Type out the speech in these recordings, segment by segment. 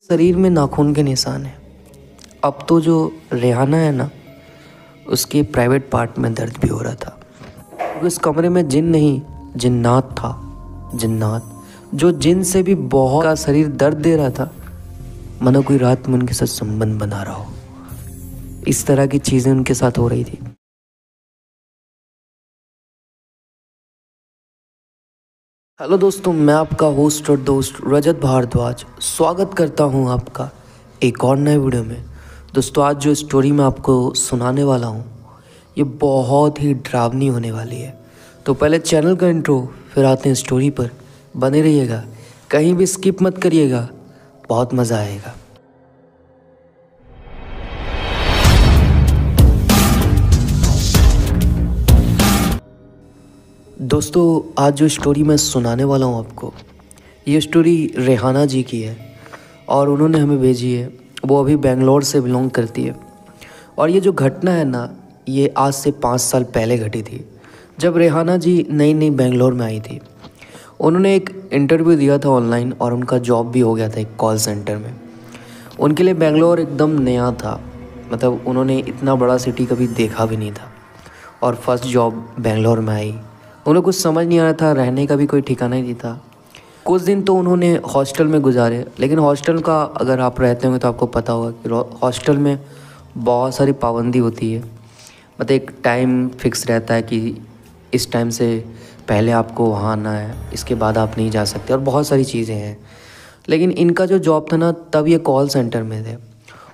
शरीर में नाखून के निशान है। अब तो जो रेहाना है ना, उसके प्राइवेट पार्ट में दर्द भी हो रहा था। उस कमरे में जिन नहीं, जिन्नात था। जिन्नात जो जिन से भी बहुत का शरीर दर्द दे रहा था, मानो कोई रात में उनके साथ संबंध बना रहा हो। इस तरह की चीज़ें उनके साथ हो रही थी। हेलो दोस्तों, मैं आपका होस्ट और दोस्त रजत भारद्वाज स्वागत करता हूं आपका एक और नए वीडियो में। दोस्तों, आज जो स्टोरी मैं आपको सुनाने वाला हूं, ये बहुत ही डरावनी होने वाली है। तो पहले चैनल का इंट्रो, फिर आते हैं स्टोरी पर। बने रहिएगा, कहीं भी स्किप मत करिएगा, बहुत मज़ा आएगा। दोस्तों, आज जो स्टोरी मैं सुनाने वाला हूँ आपको, ये स्टोरी रेहाना जी की है और उन्होंने हमें भेजी है। वो अभी बेंगलोर से बिलोंग करती है। और ये जो घटना है ना, ये आज से 5 साल पहले घटी थी, जब रेहाना जी नई नई बेंगलोर में आई थी। उन्होंने एक इंटरव्यू दिया था ऑनलाइन और उनका जॉब भी हो गया था एक कॉल सेंटर में। उनके लिए बेंगलोर एकदम नया था, मतलब उन्होंने इतना बड़ा सिटी कभी देखा भी नहीं था। और फर्स्ट जॉब बेंगलोर में आई, उन्हें कुछ समझ नहीं आ रहा था, रहने का भी कोई ठिकाना ही नहीं था। कुछ दिन तो उन्होंने हॉस्टल में गुजारे, लेकिन हॉस्टल का अगर आप रहते होंगे तो आपको पता होगा कि हॉस्टल में बहुत सारी पाबंदी होती है। मतलब एक टाइम फिक्स रहता है कि इस टाइम से पहले आपको वहाँ आना है, इसके बाद आप नहीं जा सकते, और बहुत सारी चीज़ें हैं। लेकिन इनका जो जॉब था ना, तब ये कॉल सेंटर में थे।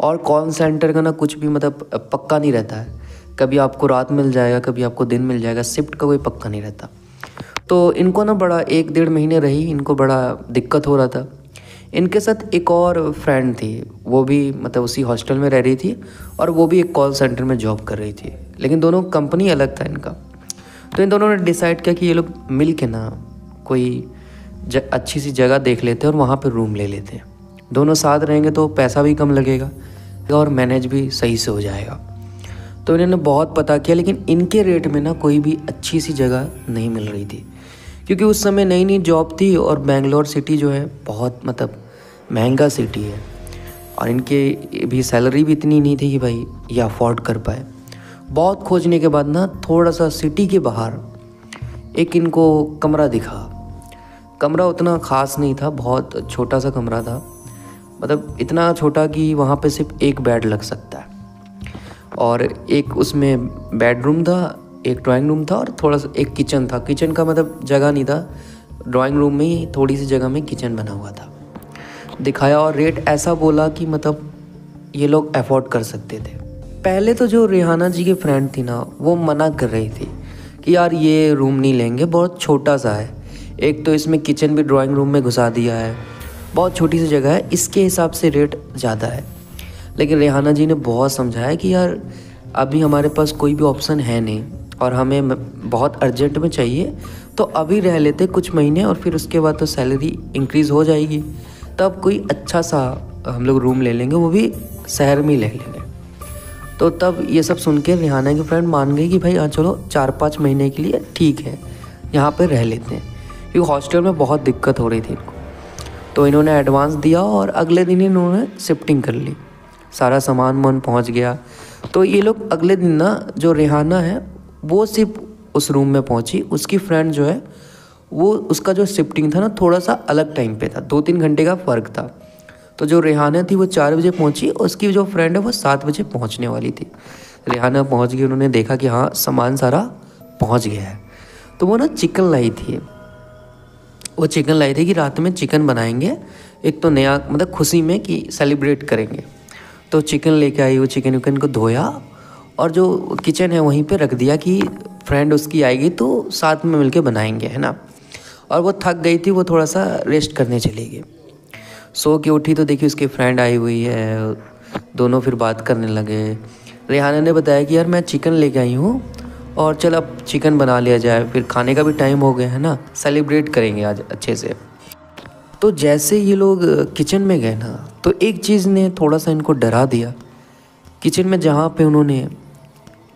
और कॉल सेंटर का ना कुछ भी मतलब पक्का नहीं रहता है। कभी आपको रात मिल जाएगा, कभी आपको दिन मिल जाएगा, शिफ्ट का कोई पक्का नहीं रहता। तो इनको ना बड़ा 1-1.5 महीने रही, इनको बड़ा दिक्कत हो रहा था। इनके साथ एक और फ्रेंड थी, वो भी मतलब उसी हॉस्टल में रह रही थी और वो भी एक कॉल सेंटर में जॉब कर रही थी, लेकिन दोनों कंपनी अलग था इनका। तो इन दोनों ने डिसाइड किया कि ये लोग मिल के ना कोई अच्छी सी जगह देख लेते हैं और वहाँ पर रूम ले लेते हैं। दोनों साथ रहेंगे तो पैसा भी कम लगेगा और मैनेज भी सही से हो जाएगा। तो इन्होंने बहुत पता किया, लेकिन इनके रेट में ना कोई भी अच्छी सी जगह नहीं मिल रही थी, क्योंकि उस समय नई नई जॉब थी और बेंगलोर सिटी जो है बहुत मतलब महंगा सिटी है। और इनके भी सैलरी भी इतनी नहीं थी कि भाई ये अफोर्ड कर पाए। बहुत खोजने के बाद ना थोड़ा सा सिटी के बाहर एक इनको कमरा दिखा। कमरा उतना ख़ास नहीं था, बहुत छोटा सा कमरा था, मतलब इतना छोटा कि वहाँ पे सिर्फ एक बेड लग सकता है। और एक उसमें बेडरूम था, एक ड्राइंग रूम था और थोड़ा सा एक किचन था। किचन का मतलब जगह नहीं था, ड्राइंग रूम में ही थोड़ी सी जगह में किचन बना हुआ था। दिखाया और रेट ऐसा बोला कि मतलब ये लोग अफोर्ड कर सकते थे। पहले तो जो रेहाना जी की फ्रेंड थी ना, वो मना कर रही थी कि यार ये रूम नहीं लेंगे, बहुत छोटा सा है। एक तो इसमें किचन भी ड्राइंग रूम में घुसा दिया है, बहुत छोटी सी जगह है, इसके हिसाब से रेट ज़्यादा है। लेकिन रेहाना जी ने बहुत समझाया कि यार अभी हमारे पास कोई भी ऑप्शन है नहीं और हमें बहुत अर्जेंट में चाहिए, तो अभी रह लेते कुछ महीने और फिर उसके बाद तो सैलरी इंक्रीज़ हो जाएगी, तब कोई अच्छा सा हम लोग रूम ले लेंगे, वो भी शहर में ही ले लेंगे। तो तब ये सब सुन के रेहाना की फ्रेंड मान गई कि भाई हाँ चलो 4-5 महीने के लिए ठीक है, यहाँ पर रह लेते हैं, क्योंकि हॉस्टल में बहुत दिक्कत हो रही थी इनको। तो इन्होंने एडवांस दिया और अगले दिन ही इन्होंने शिफ्टिंग कर ली। सारा सामान मन पहुंच गया। तो ये लोग अगले दिन ना, जो रेहाना है वो सिर्फ उस रूम में पहुंची, उसकी फ्रेंड जो है वो, उसका जो शिफ्टिंग था ना थोड़ा सा अलग टाइम पे था, 2-3 घंटे का फ़र्क था। तो जो रेहाना थी वो 4 बजे पहुंची, उसकी जो फ्रेंड है वो 7 बजे पहुंचने वाली थी। रेहाना पहुंच गई, उन्होंने देखा कि हाँ सामान सारा पहुँच गया है। तो वो ना चिकन लाई थी, वो चिकन लाई थी कि रात में चिकन बनाएंगे, एक तो नया मतलब खुशी में कि सेलिब्रेट करेंगे। तो चिकन लेके आई, वो चिकन विकन को धोया और जो किचन है वहीं पे रख दिया कि फ्रेंड उसकी आएगी तो साथ में मिलके बनाएंगे, है ना। और वो थक गई थी, वो थोड़ा सा रेस्ट करने चली गई। सो के उठी तो देखी उसकी फ्रेंड आई हुई है, दोनों फिर बात करने लगे। रेहाना ने बताया कि यार मैं चिकन लेके आई हूँ और चल अब चिकन बना लिया जाए, फिर खाने का भी टाइम हो गया है ना, सेलिब्रेट करेंगे आज अच्छे से। तो जैसे ये लोग किचन में गए ना, तो एक चीज़ ने थोड़ा सा इनको डरा दिया। किचन में जहाँ पे उन्होंने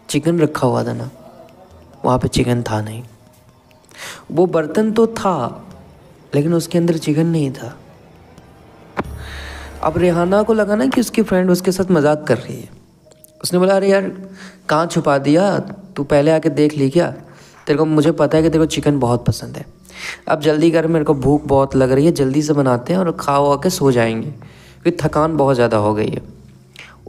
चिकन रखा हुआ था ना, वहाँ पे चिकन था नहीं। वो बर्तन तो था लेकिन उसके अंदर चिकन नहीं था। अब रेहाना को लगा ना कि उसकी फ्रेंड उसके साथ मजाक कर रही है। उसने बोला अरे यार कहाँ छुपा दिया, तू पहले आके देख ली क्या, तेरे को मुझे पता है कि तेरे को चिकन बहुत पसंद है, अब जल्दी कर, मेरे को भूख बहुत लग रही है, जल्दी से बनाते हैं और खा वा के सो जाएंगे क्योंकि थकान बहुत ज़्यादा हो गई है।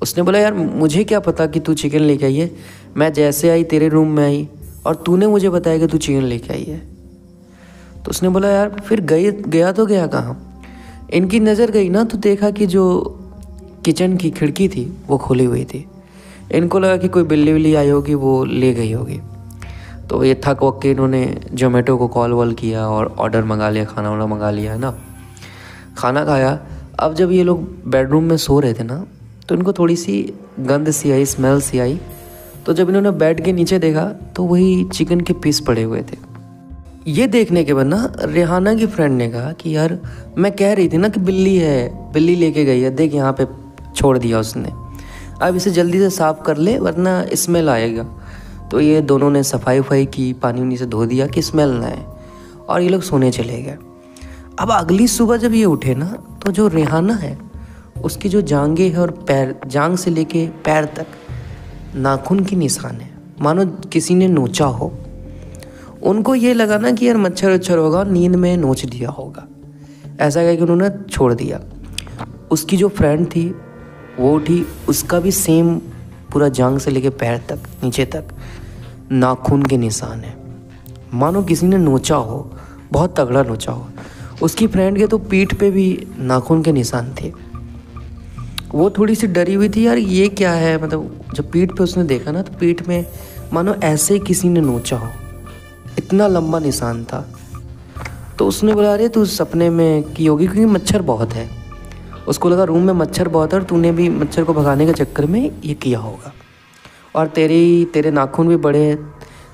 उसने बोला यार मुझे क्या पता कि तू चिकन लेके आई है, मैं जैसे आई तेरे रूम में आई और तूने मुझे बताया कि तू चिकन लेके आई है। तो उसने बोला यार फिर गया तो गया कहाँ। इनकी नज़र गई ना तो देखा कि जो किचन की खिड़की थी वो खुली हुई थी। इनको लगा कि कोई बिल्ली विल्ली आई होगी, वो ले गई होगी। तो ये थक वक के इन्होंने जोमेटो को कॉल वॉल किया और ऑर्डर मंगा लिया, खाना वाना मंगा लिया है ना, खाना खाया। अब जब ये लोग बेडरूम में सो रहे थे ना तो इनको थोड़ी सी गंध सी आई, स्मेल सी आई। तो जब इन्होंने बेड के नीचे देखा तो वही चिकन के पीस पड़े हुए थे। ये देखने के बाद ना रेहाना की फ्रेंड ने कहा कि यार मैं कह रही थी ना कि बिल्ली है, बिल्ली लेके गई है, देख यहाँ पे छोड़ दिया उसने, अब इसे जल्दी से साफ़ कर ले वरना स्मेल आएगा। तो ये दोनों ने सफाई वफाई की, पानी उनी से धो दिया कि स्मेल ना आए, और ये लोग सोने चले गए। अब अगली सुबह जब ये उठे ना तो जो रेहाना है उसकी जो जांघें है और पैर, जांघ से लेके पैर तक नाखून की निशान है, मानो किसी ने नोचा हो। उनको ये लगा ना कि यार मच्छर वच्छर होगा, नींद में नोच दिया होगा, ऐसा कह के उन्होंने छोड़ दिया। उसकी जो फ्रेंड थी वो उठी, उसका भी सेम पूरा जांघ से लेके पैर तक नीचे तक नाखून के निशान है, मानो किसी ने नोचा हो, बहुत तगड़ा नोचा हो। उसकी फ्रेंड के तो पीठ पे भी नाखून के निशान थे। वो थोड़ी सी डरी हुई थी, यार ये क्या है, मतलब जब पीठ पे उसने देखा ना तो पीठ में मानो ऐसे किसी ने नोचा हो, इतना लंबा निशान था। तो उसने बोला अरे तू सपने में की होगी, क्योंकि मच्छर बहुत है। उसको लगा रूम में मच्छर बहुत है और तूने भी मच्छर को भगाने के चक्कर में ये किया होगा, और तेरे नाखून भी बड़े हैं,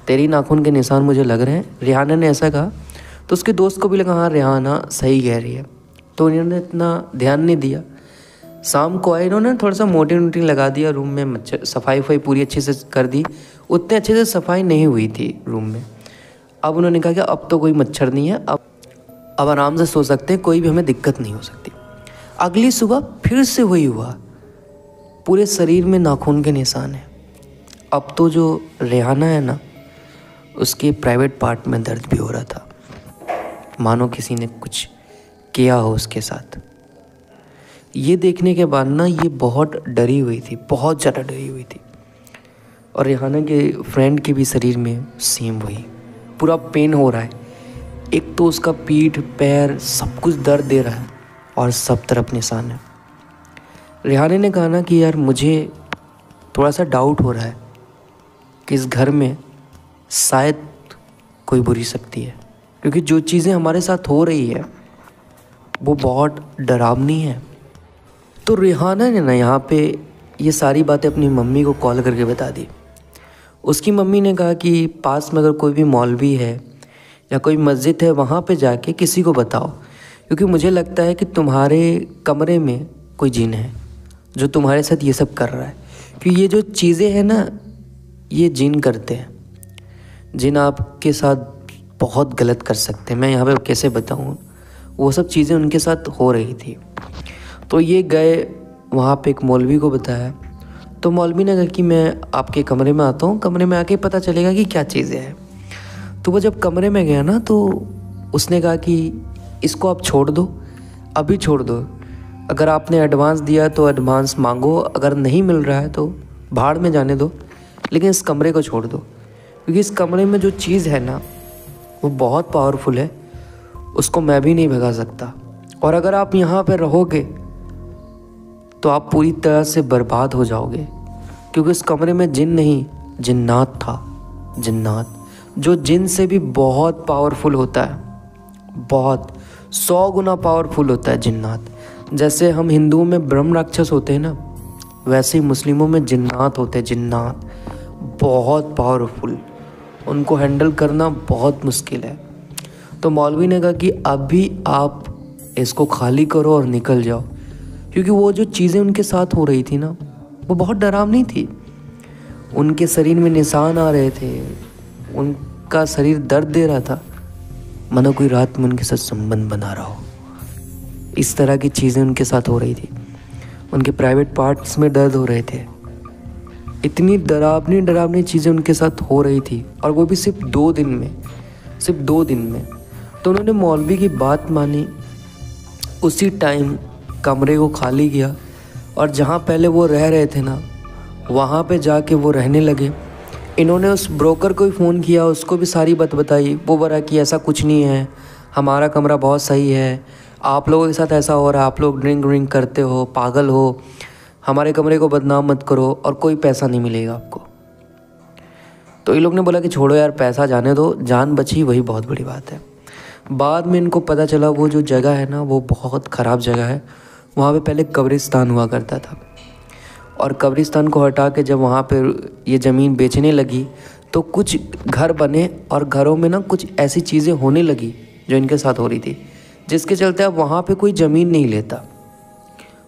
तेरी नाखून के निशान मुझे लग रहे हैं। रेहाना ने ऐसा कहा तो उसके दोस्त को भी लगा हाँ रेहाना सही कह रही है। तो इन्होंने इतना ध्यान नहीं दिया। शाम को आए, इन्होंने थोड़ा सा मोटिंग लगा दिया रूम में, मच्छर सफाई वफाई पूरी अच्छे से कर दी। उतने अच्छे से सफाई नहीं हुई थी रूम में। अब उन्होंने कहा कि अब तो कोई मच्छर नहीं है, अब आराम से सो सकते हैं, कोई भी हमें दिक्कत नहीं हो सकती। अगली सुबह फिर से वही हुआ, पूरे शरीर में नाखून के निशान है। अब तो जो रेहाना है ना उसके प्राइवेट पार्ट में दर्द भी हो रहा था, मानो किसी ने कुछ किया हो उसके साथ। ये देखने के बाद ना ये बहुत डरी हुई थी, बहुत ज़्यादा डरी हुई थी। और रेहाना के फ्रेंड के भी शरीर में सेम वही पूरा पेन हो रहा है। एक तो उसका पीठ पैर सब कुछ दर्द दे रहा है और सब तरफ निशान है। रेहाना ने कहा ना कि यार मुझे थोड़ा सा डाउट हो रहा है कि इस घर में शायद कोई बुरी शक्ति है, क्योंकि जो चीज़ें हमारे साथ हो रही है वो बहुत डरावनी है। तो रेहाना ने ना यहाँ पे ये सारी बातें अपनी मम्मी को कॉल करके बता दी। उसकी मम्मी ने कहा कि पास में अगर कोई भी मौलवी है या कोई मस्जिद है वहाँ पे जाके किसी को बताओ, क्योंकि मुझे लगता है कि तुम्हारे कमरे में कोई जिन है जो तुम्हारे साथ ये सब कर रहा है। क्योंकि ये जो चीज़ें हैं ना ये जिन करते हैं, जिन आपके साथ बहुत गलत कर सकते हैं। मैं यहाँ पे कैसे बताऊँ, वो सब चीज़ें उनके साथ हो रही थी। तो ये गए वहाँ पे एक मौलवी को बताया, तो मौलवी ने कहा कि मैं आपके कमरे में आता हूँ, कमरे में आके पता चलेगा कि क्या चीज़ें हैं। तो वो जब कमरे में गया ना तो उसने कहा कि इसको आप छोड़ दो, अभी छोड़ दो, अगर आपने एडवांस दिया तो एडवांस मांगो, अगर नहीं मिल रहा है तो भाड़ में जाने दो, लेकिन इस कमरे को छोड़ दो, क्योंकि इस कमरे में जो चीज़ है ना वो बहुत पावरफुल है, उसको मैं भी नहीं भगा सकता। और अगर आप यहाँ पे रहोगे तो आप पूरी तरह से बर्बाद हो जाओगे, क्योंकि इस कमरे में जिन नहीं जिन्नात था, जिन्नात, जो जिन से भी बहुत पावरफुल होता है, बहुत 100 गुना पावरफुल होता है जिन्नात। जैसे हम हिंदुओं में ब्रह्म राक्षस होते हैं ना, वैसे ही मुस्लिमों में जिन्नात होते हैं, जिन्नात बहुत पावरफुल, उनको हैंडल करना बहुत मुश्किल है। तो मौलवी ने कहा कि अभी आप इसको खाली करो और निकल जाओ, क्योंकि वो जो चीज़ें उनके साथ हो रही थी ना वो बहुत डरावनी थी। उनके शरीर में निशान आ रहे थे, उनका शरीर दर्द दे रहा था, मानो कोई रात में उनके साथ संबंध बना रहा हो। इस तरह की चीज़ें उनके साथ हो रही थी। उनके प्राइवेट पार्ट्स में दर्द हो रहे थे। इतनी डरावनी चीज़ें उनके साथ हो रही थी, और वो भी सिर्फ 2 दिन में। तो उन्होंने मौलवी की बात मानी, उसी टाइम कमरे को खाली किया, और जहाँ पहले वो रह रहे थे ना, वहाँ पे जाके वो रहने लगे। इन्होंने उस ब्रोकर को भी फ़ोन किया, उसको भी सारी बात बताई। वो बोला कि ऐसा कुछ नहीं है, हमारा कमरा बहुत सही है, आप लोगों के साथ ऐसा हो रहा है, आप लोग ड्रिंक करते हो, पागल हो, हमारे कमरे को बदनाम मत करो, और कोई पैसा नहीं मिलेगा आपको। तो ये लोग ने बोला कि छोड़ो यार, पैसा जाने दो, जान बची वही बहुत बड़ी बात है। बाद में इनको पता चला वो जो जगह है ना, वो बहुत ख़राब जगह है। वहाँ पे पहले कब्रिस्तान हुआ करता था, और कब्रिस्तान को हटा के जब वहाँ पे ये ज़मीन बेचने लगी तो कुछ घर बने, और घरों में ना कुछ ऐसी चीज़ें होने लगी जो इनके साथ हो रही थी, जिसके चलते अब वहाँ पे कोई ज़मीन नहीं लेता,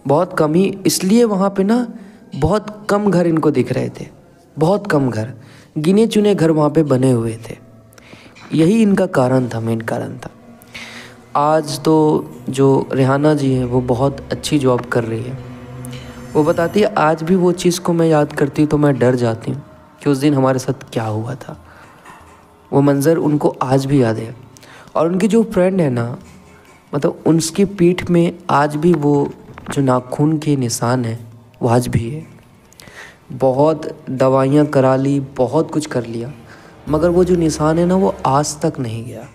बहुत कम ही। इसलिए वहाँ पे ना बहुत कम घर इनको दिख रहे थे, बहुत कम घर, गिने चुने घर वहाँ पे बने हुए थे। यही इनका कारण था, मेन कारण था। आज तो जो रेहाना जी हैं वो बहुत अच्छी जॉब कर रही है। वो बताती है आज भी वो चीज़ को मैं याद करती हूँ तो मैं डर जाती हूँ कि उस दिन हमारे साथ क्या हुआ था। वो मंज़र उनको आज भी याद है। और उनकी जो फ्रेंड है ना, मतलब उसकी पीठ में आज भी वो जो नाखून के निशान हैं वो आज भी है। बहुत दवाइयाँ करा ली, बहुत कुछ कर लिया, मगर वो जो निशान है ना वो आज तक नहीं गया।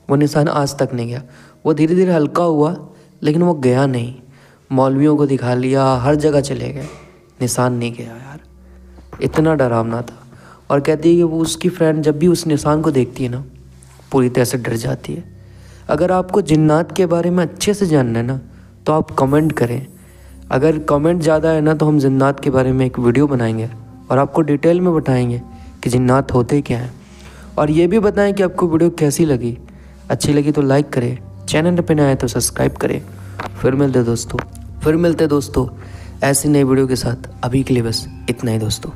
वो निशान आज तक नहीं गया। वो धीरे धीरे हल्का हुआ, लेकिन वो गया नहीं। मौलवियों को दिखा लिया, हर जगह चले गए, निशान नहीं गया यार। इतना डरावना था। और कहती है कि वो उसकी फ्रेंड जब भी उस निशान को देखती है ना, पूरी तरह से डर जाती है। अगर आपको जिन्नात के बारे में अच्छे से जानना है ना, तो आप कमेंट करें। अगर कमेंट ज़्यादा है ना, तो हम जिन्नात के बारे में एक वीडियो बनाएंगे और आपको डिटेल में बताएंगे कि जिन्नात होते क्या हैं। और ये भी बताएं कि आपको वीडियो कैसी लगी। अच्छी लगी तो लाइक करें, चैनल पे नए आए तो सब्सक्राइब करें। फिर मिलते दोस्तों ऐसी नई वीडियो के साथ। अभी के लिए बस इतना ही दोस्तों।